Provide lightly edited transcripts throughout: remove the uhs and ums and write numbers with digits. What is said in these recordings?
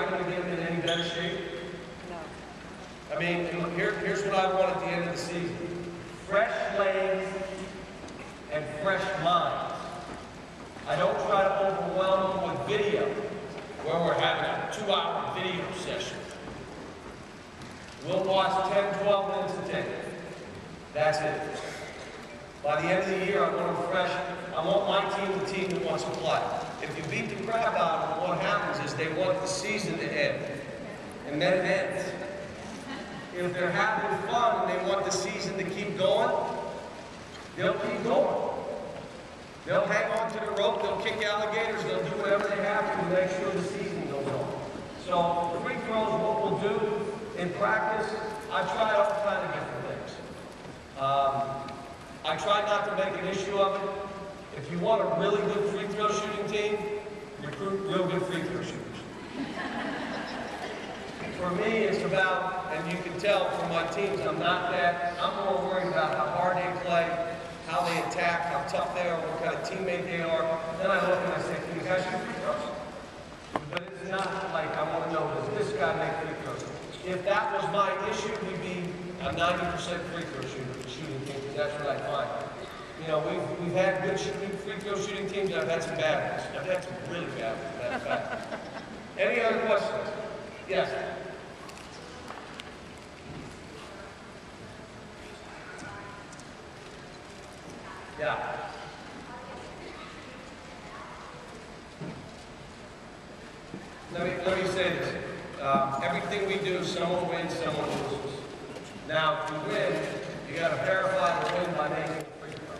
not going to get them in any better shape? No. I mean, here's what I want at the end of the season. Fresh legs and fresh minds. I don't try to overwhelm them with video, where we're having a 2-hour video session. We'll watch 10, 12 minutes a day. That's it. By the end of the year, I want them fresh. I want my team the team that wants to play. If you beat the crap out of them, what happens is they want the season to end. And then it ends. If they're having fun and they want the season to keep going, they'll keep going. They'll hang on to the rope, they'll kick alligators, they'll do whatever they have to make sure the season goes on. So free throws, what we'll do in practice, I try all kinds of different things. I try not to make an issue of it. If you want a really good free throw shooting team, recruit real good free throw shooters. For me, it's about, and you can tell from my teams, I'm more worried about how hard they play, how they attack, how tough they are, what kind of teammate they are. Then I look and I say, can you guys shoot free throws? But it's not like I want to know, does this guy make free throws? If that was my issue, we'd be a 90% free throw shooting team, because that's what I find. You know, we've had good free throw shooting teams, and I've had some bad ones. I've had some really bad ones, matter of fact. Any other questions? Yes? Yeah. Let me say this. Everything we do, someone wins, someone loses. Now, if you win, you got to verify the win by making a free throw.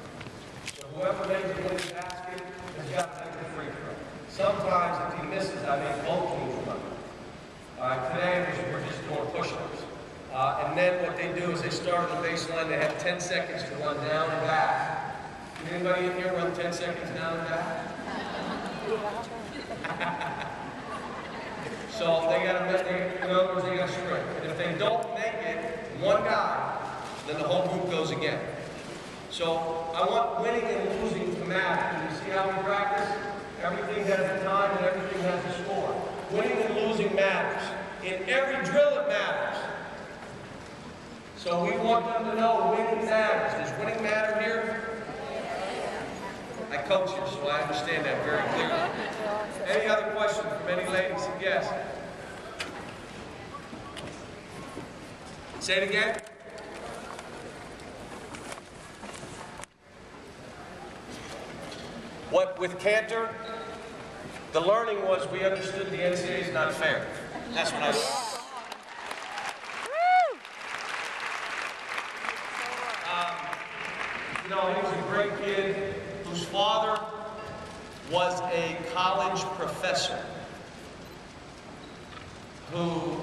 So whoever makes the winning basket has got to make a free throw. Sometimes, if he misses, I make both teams run. Today, we're just doing push-ups. And then what they do is they start on the baseline. They have 10 seconds to run down and back. Can anybody in here run 10 seconds down and back? So they got to, in other words, they got to sprint. And if they don't make it, one guy, then the whole group goes again. So I want winning and losing to matter. Can you see how we practice? Everything has a time and everything has a score. Winning and losing matters. In every drill, it matters. So we want them to know winning matters. Does winning matter here? I coach you, so I understand that very clearly. Any other questions from any ladies? Yes. Say it again. What with Cantor, the learning was we understood the NCAA is not fair. That's what I learned. You know, he was a great kid whose father was a college professor who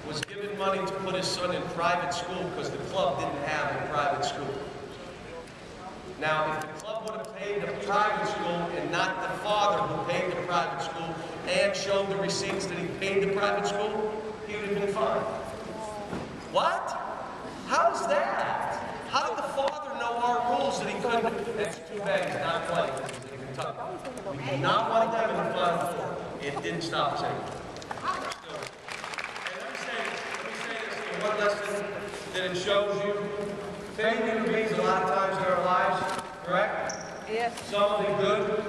was given money to put his son in private school because the club didn't have a private school. Now, if the club would have paid the private school and not the father who paid the private school and showed the receipts that he paid the private school, he would have been fined. What? How's that? How did the father know our rules that he couldn't? That's too bad he's not playing. He's in Kentucky. We did not want them in the Final Four. It didn't stop us anymore. And let me say this, one lesson that it shows you. Fate intervenes a lot of times in our lives, correct? Yes. Some of it good,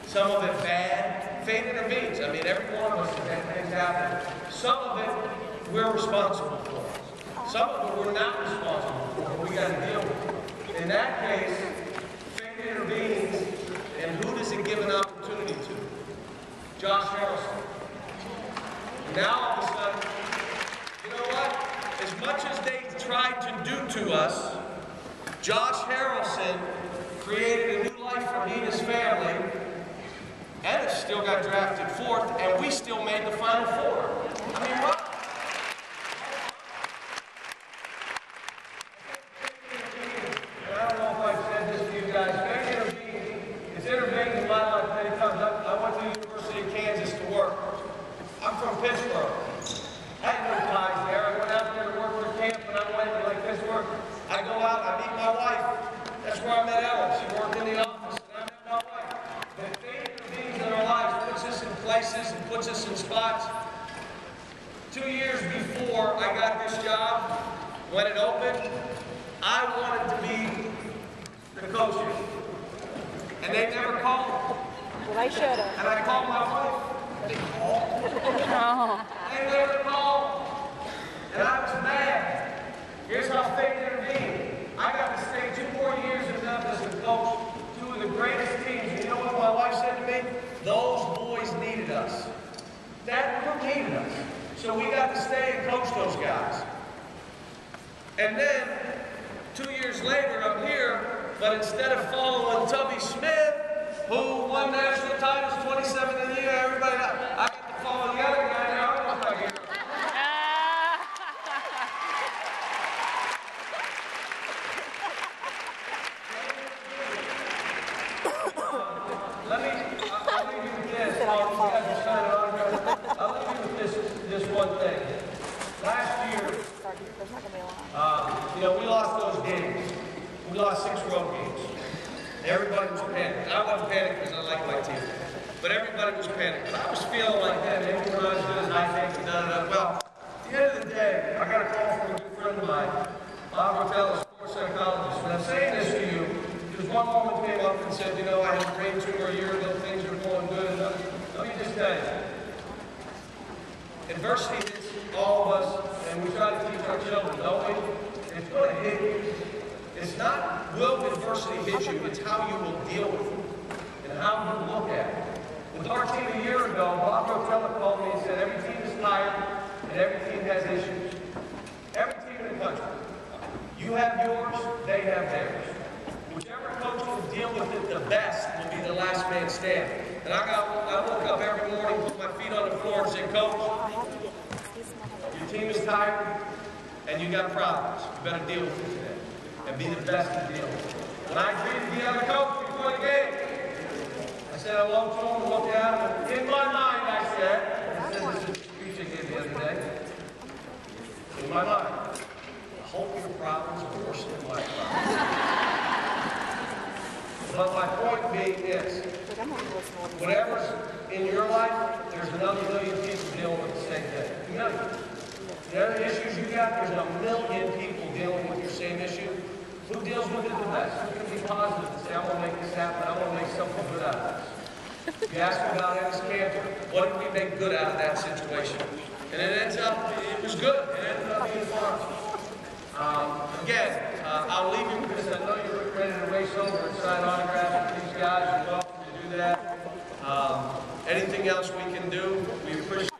some of it bad. Fate intervenes. I mean, every one of us has had things happen. Some of it we're responsible for. Some of it we're not responsible for, but we got to deal with it. In that case, fate intervenes, and who does it give an opportunity to? Josh Harrelson. Now all of a sudden, you know what? As much as they tried to do to us, Josh Harrelson created a new life for he and his family, and it still got drafted 4th, and we still made the Final Four. I mean, what? I don't know if I've said this to you guys. It's intervened in my life many times. I went to the University of Kansas to work. I'm from Pittsburgh. I had no ties there. I went out there to work for camp, and I went like this work. I go out, I meet my wife. That's where I met Ellen. She worked in the office, and I met my wife. The fate intervenes in our lives, puts us in places and puts us in spots. 2 years before I got this job, when it opened, I wanted to be the coach here. And they never called. Well, they should have. And I called my wife. They called. They never called. And I was mad. Here's how fate intervened. I got to stay 2 more years in Memphis and coach 2 of the greatest teams. And you know what my wife said to me? Those boys needed us. That group needed us. So we got to stay and coach those guys. And then, 2 years later, I'm here, but instead of following Tubby Smith, who won national titles 27 in the year, everybody, I got to follow the other guy there. I was not here. I'll leave you with this. I'll leave you with this one thing. Last year, you know, we lost those games. We lost 6 road games. Everybody was panicked. I wasn't panicked because I like my team. But everybody was panicked. But I was feeling like, man, maybe we're not as good as I think. Well, at the end of the day, I got a call from a good friend of mine, Bob Rotell, a sports psychologist. And I'm saying this to you because one woman came up and said, you know, I had a brain tumor a year ago, things are going good. And let me just tell you, adversity hits all of us, and we try to teach our children, don't we? It's going to hit you. It's not will adversity hit you, it's how you will deal with it and how you look at it. With our team a year ago, Bob Rotella called me and said, every team is tired and every team has issues. Every team in the country. You have yours, they have theirs. Whichever coach can deal with it the best will be the last man standing. And I woke up every morning, put my feet on the floor and said, Coach, your team is tired and you got problems. You better deal with it today and be the best to deal with it. When I greeted the other coach before the game, I said hello to him and looked at him. In my mind, I said, this is a speech I gave the other day. In my mind, I hope your problems are worse than my problems. But my point being is, whatever's in your life, there's another million people dealing with the same thing. A million. There are issues you got, there's a million people dealing with your same issue. Who deals with it the best? Who can be positive and say, I want to make this happen, I want to make something good out of this? You ask me about Ennis Cantor, what did we make good out of that situation? And it ends up, it was good. It ended up being fun. Again, I'll leave you because I know you're ready to race over and sign autographs with these guys. You're welcome to do that. Anything else we can do, we appreciate it.